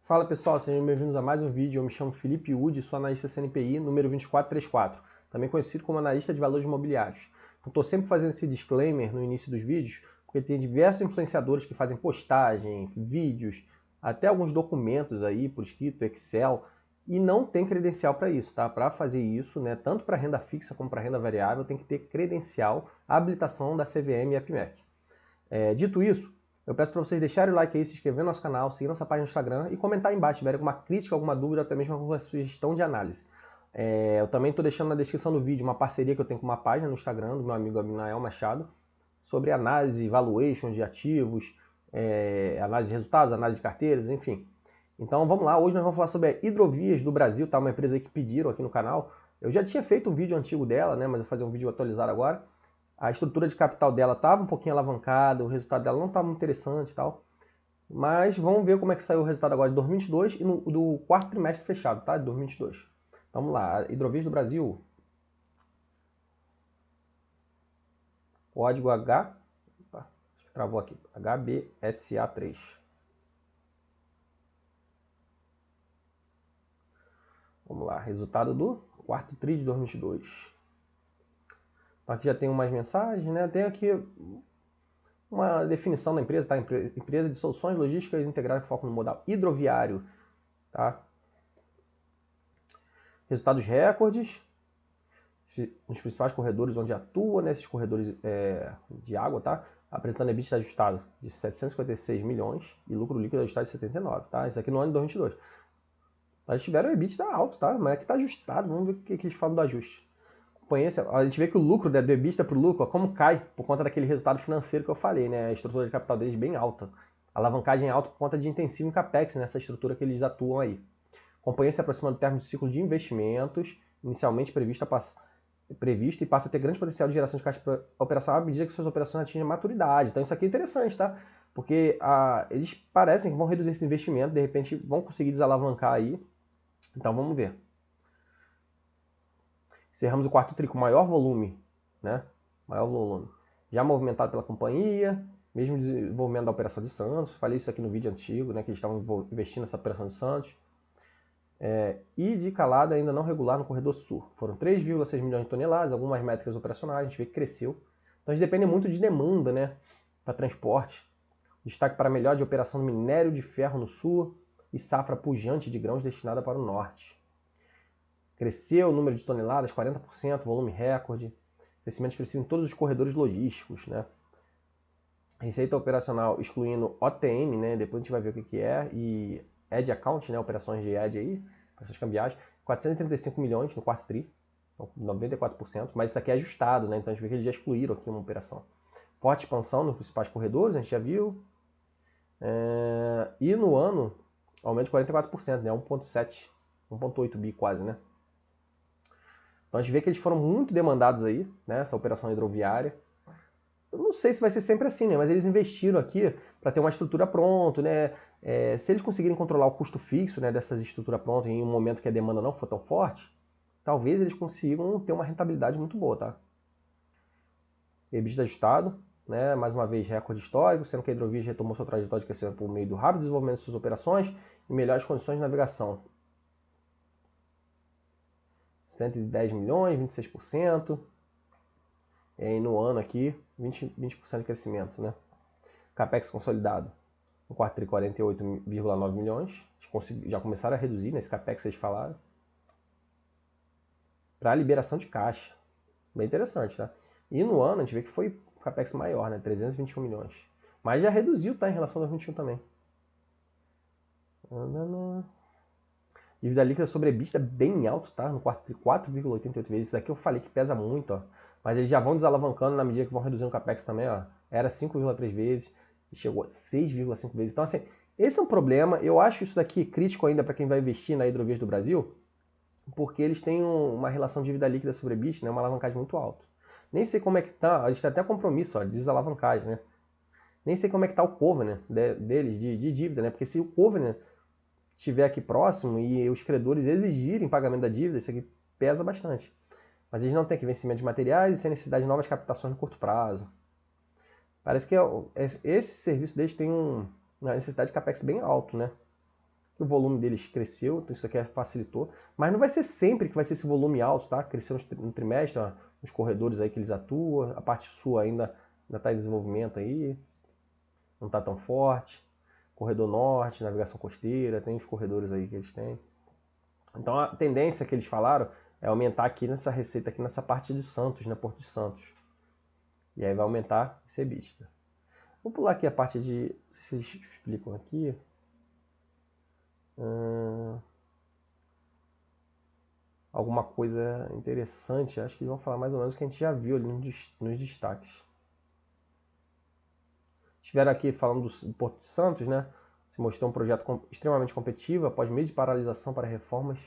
Fala pessoal, sejam bem-vindos a mais um vídeo. Eu me chamo Felipe Udi, sou analista CNPI número 2434, também conhecido como analista de valores imobiliários. Então, estou sempre fazendo esse disclaimer no início dos vídeos, porque tem diversos influenciadores que fazem postagem, vídeos, até alguns documentos aí por escrito, Excel, e não tem credencial para isso, tá? Para fazer isso, né, tanto para renda fixa como para renda variável, tem que ter credencial, habilitação da CVM e APMEC. Dito isso, eu peço para vocês deixarem o like aí, se inscrever no nosso canal, seguir nossa página no Instagram e comentar aí embaixo se tiver alguma crítica, alguma dúvida, até mesmo alguma sugestão de análise. Eu também estou deixando na descrição do vídeo uma parceria que eu tenho com uma página no Instagram do meu amigo Abinael Machado sobre análise, valuation de ativos, análise de resultados, análise de carteiras, enfim. Então vamos lá, hoje nós vamos falar sobre a Hidrovias do Brasil, tá? Uma empresa que pediram aqui no canal. Eu já tinha feito um vídeo antigo dela, né? Mas eu vou fazer um vídeo atualizado agora. A estrutura de capital dela estava um pouquinho alavancada, o resultado dela não estava muito interessante e tal. Mas vamos ver como é que saiu o resultado agora de 2022 e do quarto trimestre fechado, tá? De 2022. Então, vamos lá, Hidrovias do Brasil. Código H. Opa, acho que travou aqui. HBSA3. Vamos lá, resultado do quarto tri de 2022. Então aqui já tem umas mensagens, né? Tem aqui uma definição da empresa, tá? Empresa de soluções logísticas integradas com foco no modal hidroviário, tá? Resultados recordes nos principais corredores onde atua, né? Esses corredores de água, tá? Apresentando EBITDA ajustado de 756 milhões e lucro líquido ajustado de 79, tá? Isso aqui no ano de 2022. Eles tiveram o EBITDA alto, tá? Mas aqui tá ajustado, vamos ver o que eles falam do ajuste. A gente vê que o lucro, né, do EBITDA para o lucro, como cai por conta daquele resultado financeiro que eu falei, né? A estrutura de capital deles bem alta. A alavancagem é alta por conta de intensivo em capex nessa estrutura que eles atuam aí. Companhia se aproxima do término do ciclo de investimentos, inicialmente previsto e passa a ter grande potencial de geração de caixa operacional à medida que suas operações atingem maturidade. Então isso aqui é interessante, tá? Porque eles parecem que vão reduzir esse investimento, de repente vão conseguir desalavancar aí. Então vamos ver. Encerramos o quarto tri com maior volume, né? Maior volume. Já movimentado pela companhia, mesmo desenvolvimento da operação de Santos. Falei isso aqui no vídeo antigo, né? Que eles estavam investindo nessa operação de Santos. E de calada ainda não regular no corredor sul. Foram 3,6 milhões de toneladas, algumas métricas operacionais, a gente vê que cresceu. Então a gente depende muito de demanda, né? Para transporte. Destaque para a melhora de operação do minério de ferro no sul e safra pujante de grãos destinada para o norte. Cresceu o número de toneladas, 40%, volume recorde. Crescimento expressivo em todos os corredores logísticos, né? Receita operacional excluindo OTM, né? Depois a gente vai ver o que é. E Edge Account, né? Operações de Edge aí, operações cambiais. 435 milhões no quarto tri, 94%. Mas isso aqui é ajustado, né? Então a gente vê que eles já excluíram aqui uma operação. Forte expansão nos principais corredores, a gente já viu. E no ano, aumento de 44%, né? 1,7, 1,8 bi quase, né? Então a gente vê que eles foram muito demandados aí, né, essa operação hidroviária. Eu não sei se vai ser sempre assim, né, mas eles investiram aqui para ter uma estrutura pronta, né. Se eles conseguirem controlar o custo fixo, né, dessas estruturas prontas em um momento que a demanda não for tão forte, talvez eles consigam ter uma rentabilidade muito boa, tá? EBITDA ajustado, né, mais uma vez recorde histórico, sendo que a Hidrovias retomou sua trajetória de crescimento por meio do rápido desenvolvimento de suas operações e melhores condições de navegação. 110 milhões, 26%. E no ano aqui, 20% de crescimento, né? Capex consolidado, no quarto tri, 48,9 milhões. Já começaram a reduzir nesse Capex que vocês falaram. Para liberação de caixa. Bem interessante, tá? E no ano a gente vê que foi Capex maior, né? 321 milhões. Mas já reduziu, tá? Em relação ao 2021 também. Dívida líquida sobre EBITDA bem alto, tá? No quarto tri, 4,88 vezes. Isso aqui eu falei que pesa muito, ó. Mas eles já vão desalavancando na medida que vão reduzindo o capex também, ó. Era 5,3 vezes e chegou a 6,5 vezes. Então, assim, esse é um problema. Eu acho isso daqui crítico ainda para quem vai investir na Hidrovias do Brasil, porque eles têm uma relação de dívida líquida sobre EBITDA, né? Uma alavancagem muito alta. Nem sei como é que tá, a gente tem até compromisso, ó, de desalavancagem, né? Nem sei como é que tá o covenant deles de dívida, né? Porque se o covenant estiver aqui próximo e os credores exigirem pagamento da dívida, isso aqui pesa bastante. Mas eles não têm aqui vencimento de materiais e sem necessidade de novas captações no curto prazo. Parece que esse serviço deles tem uma necessidade de capex bem alto, né? o volume deles cresceu, então isso aqui facilitou, mas não vai ser sempre que vai ser esse volume alto, tá? Cresceu no trimestre, ó, nos corredores aí que eles atuam, a parte sul ainda está em desenvolvimento aí, não está tão forte. Corredor norte, navegação costeira, tem os corredores aí que eles têm. Então a tendência que eles falaram é aumentar aqui nessa receita, aqui nessa parte de Santos, né, Porto de Santos. E aí vai aumentar esse EBITDA. Vou pular aqui a parte de, não sei se eles explicam aqui. Alguma coisa interessante, acho que eles vão falar mais ou menos o que a gente já viu ali nos destaques. Estiveram aqui falando do Porto de Santos, né? Se mostrou um projeto extremamente competitivo após meses de paralisação para reformas.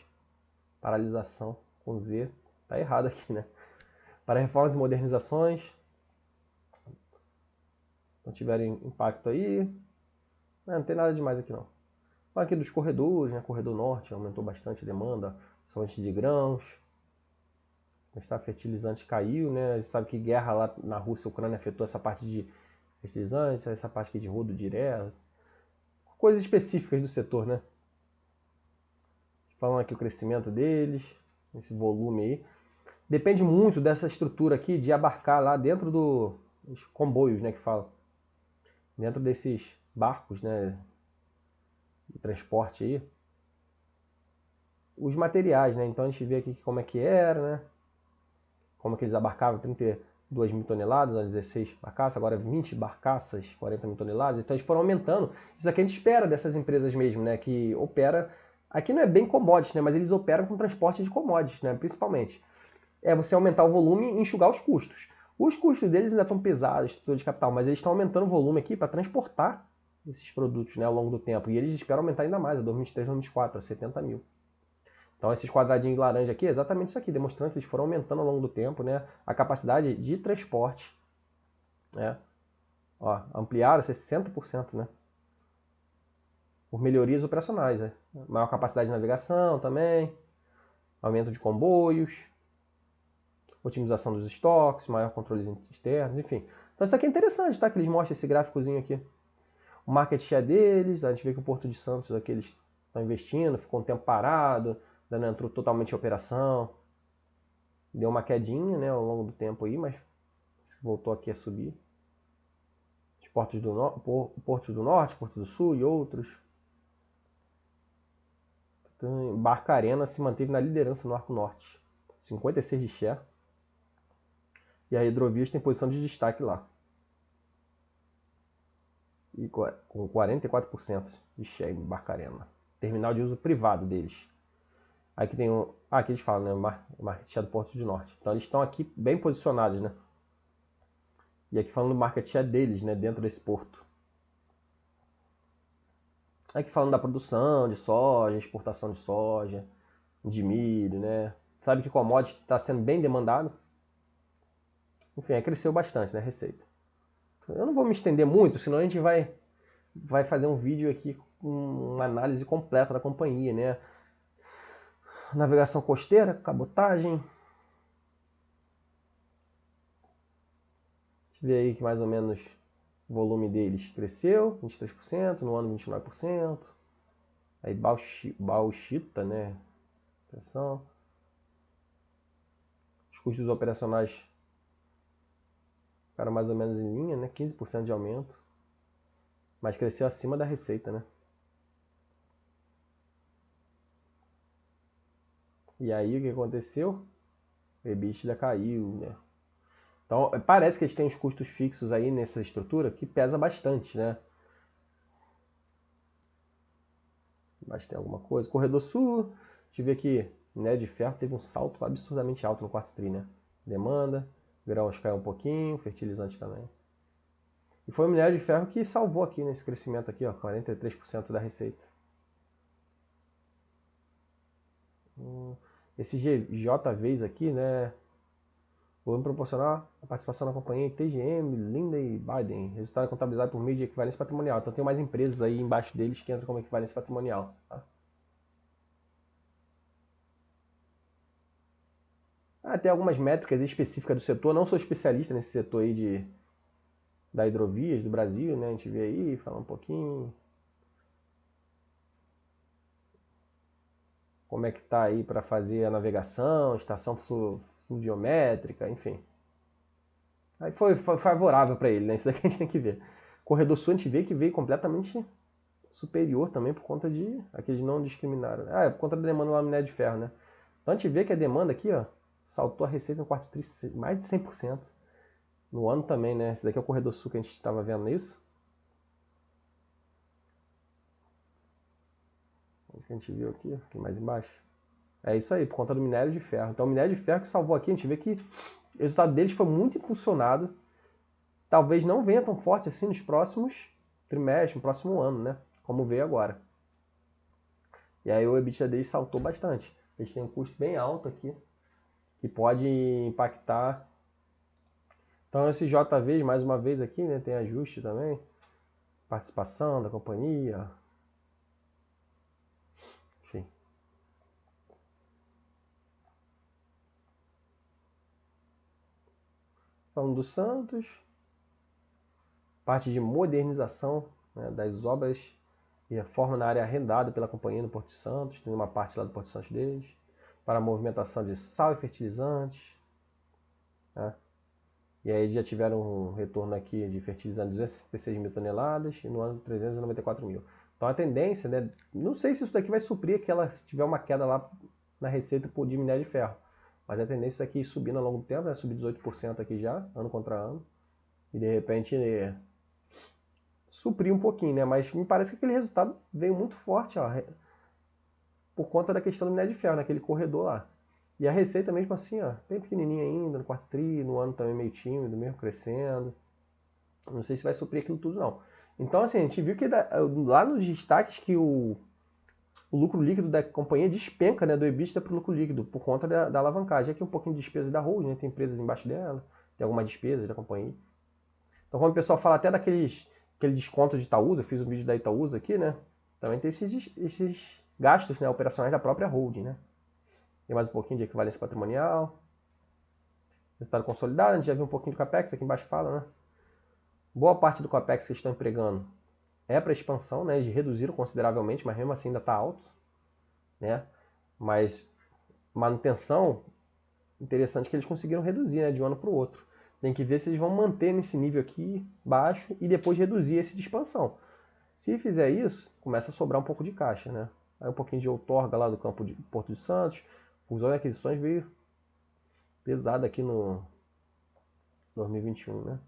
Paralisação com Z. Tá errado aqui, né? Para reformas e modernizações. Não tiveram impacto aí. Não tem nada demais aqui não. Aqui dos corredores, né? Corredor norte aumentou bastante a demanda, somente de grãos. Está fertilizante caiu, né? A gente sabe que guerra lá na Rússia e Ucrânia afetou essa parte de fertilizantes, essa parte aqui de rodo direto. Coisas específicas do setor, né? Falando aqui o crescimento deles, esse volume aí. Depende muito dessa estrutura aqui de abarcar lá dentro dos comboios, né, que fala. Dentro desses barcos, né, de transporte aí. Os materiais, né? Então a gente vê aqui como é que era, né? Como é que eles abarcavam 32 mil toneladas, 16 barcaças, agora 20 barcaças, 40 mil toneladas. Então eles foram aumentando. Isso aqui a gente espera dessas empresas mesmo, né? Que opera. Aqui não é bem commodities, né? Mas eles operam com transporte de commodities, né? Principalmente. É você aumentar o volume e enxugar os custos. Os custos deles ainda estão pesados, estrutura de capital, mas eles estão aumentando o volume aqui para transportar esses produtos, né, ao longo do tempo. E eles esperam aumentar ainda mais, a 2023, 2024, a 70 mil. Então esses quadradinhos laranja aqui é exatamente isso aqui, demonstrando que eles foram aumentando ao longo do tempo, né, a capacidade de transporte. Né. Ó, ampliaram 60%, né, por melhorias operacionais. Né. Maior capacidade de navegação também, aumento de comboios, otimização dos estoques, maior controles externos, enfim. Então isso aqui é interessante, tá? Que eles mostram esse gráficozinho aqui. O market share deles, a gente vê que o Porto de Santos aqui eles estão investindo, ficou um tempo parado, ainda não entrou totalmente em operação. Deu uma quedinha, né, ao longo do tempo aí, mas voltou aqui a subir. Os portos Porto do Norte, Porto do Sul e outros. Então, Barcarena se manteve na liderança no Arco Norte. 56 de share. E a Hidrovias tem posição de destaque lá. E com 44% de share em Barcarena. Terminal de uso privado deles. Aqui tem o... aqui eles falam, né? Market share do Porto do Norte. Então eles estão aqui bem posicionados, né? E aqui falando do market share deles, né? Dentro desse porto. Aqui falando da produção de soja, exportação de soja, de milho, né? Sabe que o commodity está sendo bem demandado. Enfim, aí cresceu bastante, né? A receita. Eu não vou me estender muito, senão a gente vai fazer um vídeo aqui com uma análise completa da companhia, né? Navegação costeira, cabotagem. A gente vê aí que mais ou menos o volume deles cresceu, 23%, no ano 29%. Aí bauxita, né? Atenção. Os custos operacionais ficaram mais ou menos em linha, né? 15% de aumento. Mas cresceu acima da receita, né? E aí o que aconteceu? O EBITDA caiu, né? Então parece que eles têm os custos fixos aí nessa estrutura que pesa bastante, né? Mas tem alguma coisa. Corredor Sul, a gente vê que minério de ferro teve um salto absurdamente alto no quarto tri, né? Demanda, grãos caiu um pouquinho, fertilizante também. E foi o minério de ferro que salvou aqui nesse crescimento aqui, ó, 43% da receita. Esse GJVs aqui, né? Volume proporcional a participação na companhia TGM, Linde Biden. Resultado contabilizado por meio de equivalência patrimonial. Então tem mais empresas aí embaixo deles que entram como equivalência patrimonial. Tá? Tem algumas métricas específicas do setor. Não sou especialista nesse setor aí da hidrovias do Brasil, né? A gente vê aí, fala um pouquinho. como é que tá aí para fazer a navegação, estação fluviométrica, enfim. Aí foi favorável para ele, né? Isso daqui a gente tem que ver. Corredor Sul a gente vê que veio completamente superior também por conta de... Aqui eles não discriminaram. Ah, é por conta da demanda lá no minério de ferro, né? Então a gente vê que a demanda aqui, ó, saltou a receita no quarto tri mais de 100%. No ano também, né? Esse daqui é o Corredor Sul que a gente estava vendo isso. O que a gente viu aqui mais embaixo. É isso aí, por conta do minério de ferro. Então o minério de ferro que salvou aqui, a gente vê que o resultado deles foi muito impulsionado. Talvez não venha tão forte assim nos próximos trimestres, no próximo ano, né? Como veio agora. E aí o EBITDA deles saltou bastante. Eles têm um custo bem alto aqui, que pode impactar. Então esses JVs, mais uma vez aqui, né? Tem ajuste também. Participação da companhia. Enfim. Falando do Santos. Parte de modernização, né, das obras e reforma na área arrendada pela companhia no Porto de Santos. Tem uma parte lá do Porto de Santos deles. Para a movimentação de sal e fertilizantes. Né? E aí já tiveram um retorno aqui de fertilizante de 266 mil toneladas e no ano 394 mil. Então a tendência, né, não sei se isso daqui vai suprir aquela, se tiver uma queda lá na receita de minério de ferro. Mas a tendência é isso aqui subindo ao longo do tempo, vai subir 18% aqui já, ano contra ano. E de repente suprir um pouquinho, né? Mas me parece que aquele resultado veio muito forte, ó, por conta da questão do minério de ferro, naquele corredor lá. E a receita mesmo assim, ó, bem pequenininha ainda, no quarto tri, no ano também meio tímido, mesmo crescendo. Não sei se vai suprir aquilo tudo, não. Então, assim, a gente viu que lá nos destaques que o lucro líquido da companhia despenca, né, do EBITDA para o lucro líquido, por conta da alavancagem. Aqui um pouquinho de despesa da holding, né, tem empresas embaixo dela, tem algumas despesas da companhia. Então, quando o pessoal fala até aquele desconto de Itaúsa, eu fiz um vídeo da Itaúsa aqui, né, também tem esses gastos, né, operacionais da própria holding, né. Tem mais um pouquinho de equivalência patrimonial. Resultado consolidado, a gente já viu um pouquinho do CAPEX, aqui embaixo fala, né. Boa parte do CAPEX que eles estão empregando é para expansão, né? Eles reduziram consideravelmente, mas mesmo assim ainda está alto, né? Mas manutenção, interessante que eles conseguiram reduzir, né, de um ano para o outro. Tem que ver se eles vão manter nesse nível aqui baixo e depois reduzir esse de expansão. Se fizer isso, começa a sobrar um pouco de caixa, né? Aí um pouquinho de outorga lá do campo de Porto de Santos. Fusões e aquisições veio pesado aqui no 2021, né?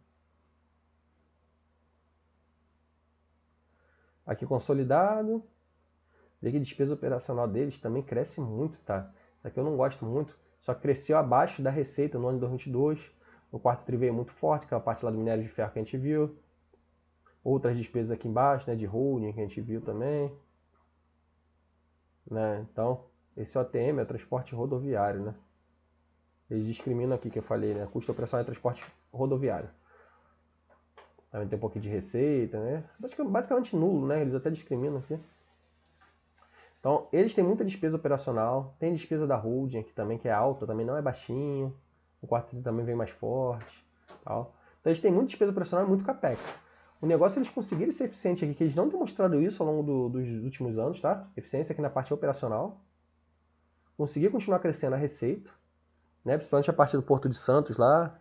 Aqui consolidado. Vê que a despesa operacional deles também cresce muito, tá? Isso aqui eu não gosto muito. Só que cresceu abaixo da receita no ano de 2022. O quarto tri veio muito forte, aquela parte lá do minério de ferro que a gente viu. Outras despesas aqui embaixo, né, de holding que a gente viu também. Né? Então, esse OTM é o transporte rodoviário, né? Eles discriminam aqui que eu falei, né? Custo operacional é transporte rodoviário. Também tem um pouquinho de receita, né? Basicamente nulo, né? Eles até discriminam aqui. Então, eles têm muita despesa operacional, tem despesa da holding aqui também, que é alta, também não é baixinho. O quarto tri também vem mais forte. Tal. Então, eles têm muita despesa operacional e muito capex. O negócio é eles conseguirem ser eficientes aqui, que eles não demonstraram isso ao longo dos últimos anos, tá? Eficiência aqui na parte operacional. Conseguir continuar crescendo a receita, né? Principalmente a parte do Porto de Santos lá.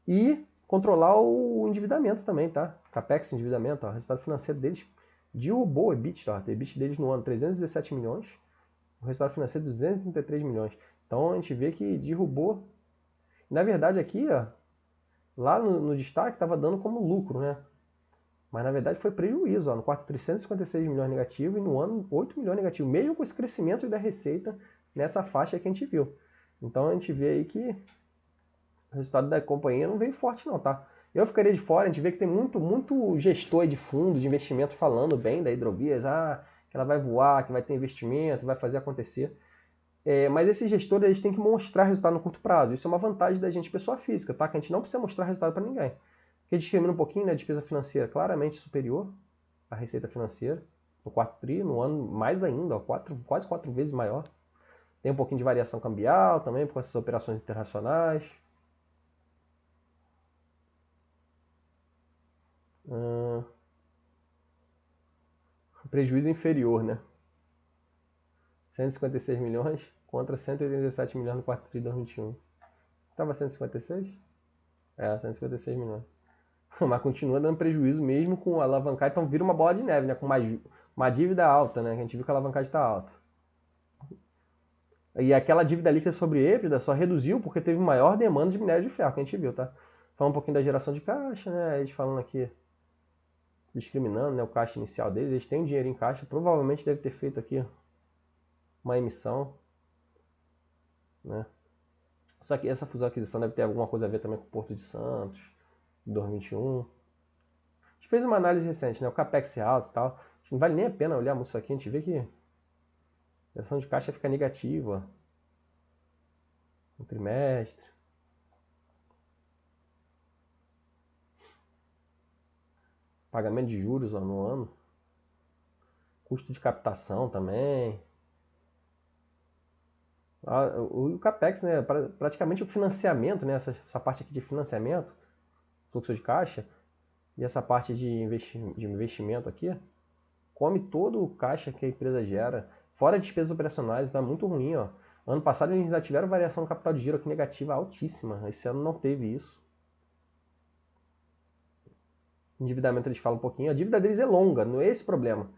E controlar o endividamento também, tá? Capex, endividamento, ó, o resultado financeiro deles derrubou o EBITDA, ó, o EBITDA deles no ano 317 milhões, o resultado financeiro 233 milhões. Então a gente vê que derrubou. Na verdade aqui, ó, lá no destaque estava dando como lucro, né? Mas na verdade foi prejuízo, ó, no quarto 356 milhões negativo e no ano 8 milhões negativo, mesmo com esse crescimento da receita nessa faixa que a gente viu. Então a gente vê aí que o resultado da companhia não veio forte não, tá? Eu ficaria de fora, a gente vê que tem muito gestor de fundo, de investimento falando bem da Hidrovias, que ela vai voar, que vai ter investimento, vai fazer acontecer. Mas esses gestores eles têm que mostrar resultado no curto prazo. Isso é uma vantagem da gente, pessoa física, tá? Que a gente não precisa mostrar resultado para ninguém. Porque discrimina um pouquinho, né? A despesa financeira claramente superior à receita financeira. No quarto tri, no ano mais ainda, ó, quase 4 vezes maior. Tem um pouquinho de variação cambial também, por essas operações internacionais. Prejuízo inferior, né? 156 milhões contra 187 milhões no quarto tri de 2021. Estava 156? É, 156 milhões. Mas continua dando prejuízo mesmo com a alavancagem, então vira uma bola de neve, né? Com uma dívida alta, né? Que a gente viu que a alavancagem está alta. E aquela dívida líquida sobre EBITDA só reduziu porque teve maior demanda de minério de ferro, que a gente viu, tá? Falando um pouquinho da geração de caixa, né? Eles falando aqui, discriminando, né, o caixa inicial deles. Eles têm dinheiro em caixa, provavelmente deve ter feito aqui uma emissão, né? Só que essa fusão e aquisição deve ter alguma coisa a ver também com o Porto de Santos, de 2021. A gente fez uma análise recente, né? O capex é alto e tal. Acho que não vale nem a pena olhar muito isso aqui. A gente vê que a geração de caixa fica negativa no trimestre. Pagamento de juros, ó, no ano. Custo de captação também. O capex, né? Praticamente o financiamento, né? Essa parte aqui de financiamento, fluxo de caixa, e essa parte de investimento aqui, come todo o caixa que a empresa gera, fora despesas operacionais, tá muito ruim, ó. Ano passado eles ainda tiveram variação no capital de giro aqui negativa altíssima, esse ano não teve isso. Endividamento eles falam um pouquinho, a dívida deles é longa, não é esse o problema.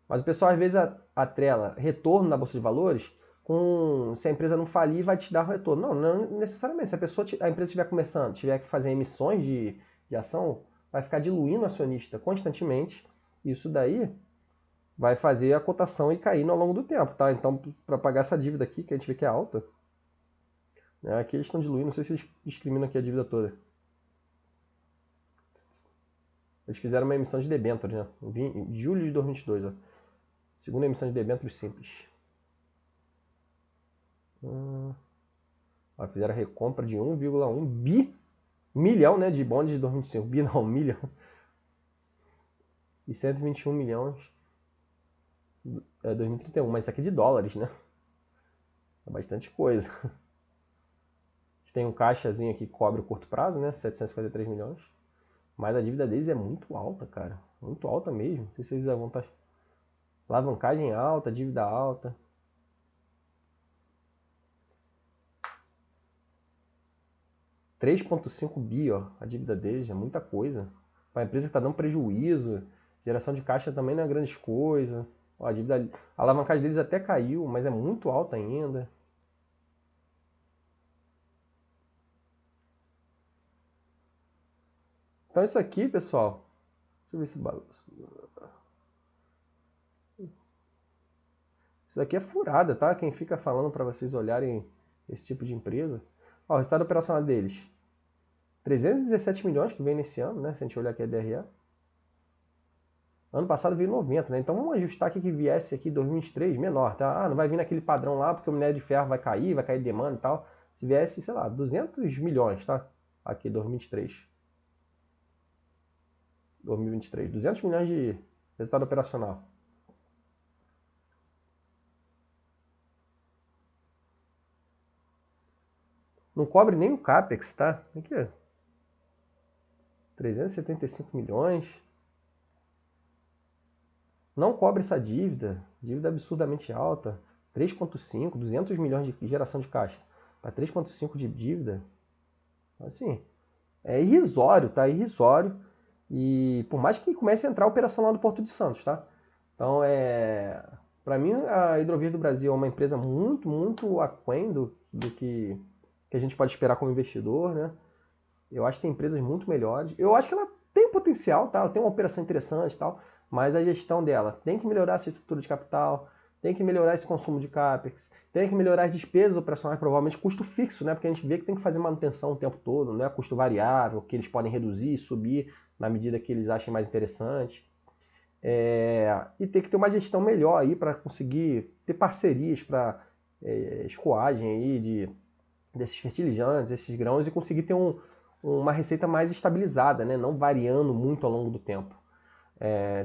Mas o pessoal às vezes atrela retorno na bolsa de valores com se a empresa não falir vai te dar retorno. Não, não necessariamente. Se a empresa estiver começando, tiver que fazer emissões de ação, vai ficar diluindo o acionista constantemente. Isso daí vai fazer a cotação ir caindo ao longo do tempo, tá? Então, para pagar essa dívida aqui, que a gente vê que é alta, né, aqui eles estão diluindo, não sei se eles discriminam aqui a dívida toda. Eles fizeram uma emissão de debêntures, né? Em julho de 2022, ó. Segunda emissão de debêntures simples. Fizeram a recompra de 1,1 milhão, né, de bondes de 2005. Bi não, milhão. E 121 milhões em 2031. Mas isso aqui é de dólares, né? É bastante coisa. A gente tem um caixazinho aqui que cobre o curto prazo, né? 753 milhões. Mas a dívida deles é muito alta, cara. Muito alta mesmo. Não sei se eles vão estar... Alavancagem alta, dívida alta. $3,5 bi, ó, a dívida deles, é muita coisa. Para a empresa que está dando prejuízo, geração de caixa também não é grande coisa. Ó, a alavancagem deles até caiu, mas é muito alta ainda. Então isso aqui, pessoal, deixa eu ver se balanço. Isso aqui é furada, tá? Quem fica falando para vocês olharem esse tipo de empresa. Ó, o resultado operacional deles, 317 milhões que vem nesse ano, né? Se a gente olhar aqui a DRE. Ano passado veio 90, né? Então vamos ajustar aqui que viesse aqui 2023 menor, tá? Ah, não vai vir naquele padrão lá porque o minério de ferro vai cair demanda e tal. Se viesse, sei lá, 200 milhões, tá? Aqui 2023. 2023, 200 milhões de resultado operacional. Não cobre nem o CAPEX, tá? Aqui, ó. 375 milhões. Não cobre essa dívida absurdamente alta. 3,5, 200 milhões de geração de caixa para 3,5 de dívida. Assim, é irrisório, tá? Irrisório. E por mais que comece a entrar a operação lá do Porto de Santos, tá? Então, para mim, a Hidrovias do Brasil é uma empresa muito, muito aquém do que a gente pode esperar como investidor, né? Eu acho que tem empresas muito melhores. Eu acho que ela tem potencial, tá? Ela tem uma operação interessante e tal, mas a gestão dela tem que melhorar essa estrutura de capital, tem que melhorar esse consumo de CAPEX, tem que melhorar as despesas operacionais, provavelmente custo fixo, né? Porque a gente vê que tem que fazer manutenção o tempo todo, não é custo variável, que eles podem reduzir e subir na medida que eles achem mais interessante. E tem que ter uma gestão melhor aí para conseguir ter parcerias para escoagem aí desses fertilizantes, esses grãos e conseguir ter uma receita mais estabilizada, né? Não variando muito ao longo do tempo.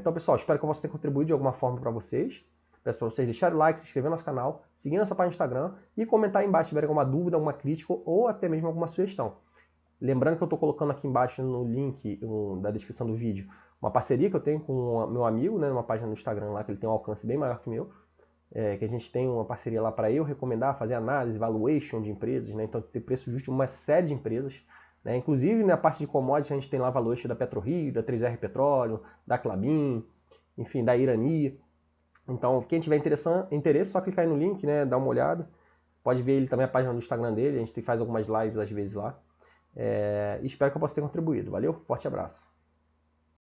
Então, pessoal, espero que eu possa ter contribuído de alguma forma para vocês. Peço para vocês deixarem o like, se inscrever no nosso canal, seguir nossa página no Instagram e comentar aí embaixo se tiver alguma dúvida, alguma crítica ou até mesmo alguma sugestão. Lembrando que eu estou colocando aqui embaixo no link da descrição do vídeo uma parceria que eu tenho com o meu amigo, né, numa página no Instagram lá que ele tem um alcance bem maior que o meu. que a gente tem uma parceria lá para eu recomendar, fazer análise, valuation de empresas, né? Então ter preço justo de uma série de empresas, né? Inclusive na parte de commodities a gente tem lá valuation da PetroRio, da 3R Petróleo, da Klabin, enfim, da Irani. Então quem tiver interesse, só clicar aí no link, né? Dar uma olhada. Pode ver ele também a página do Instagram dele, a gente faz algumas lives às vezes lá. Espero que eu possa ter contribuído. Valeu, forte abraço.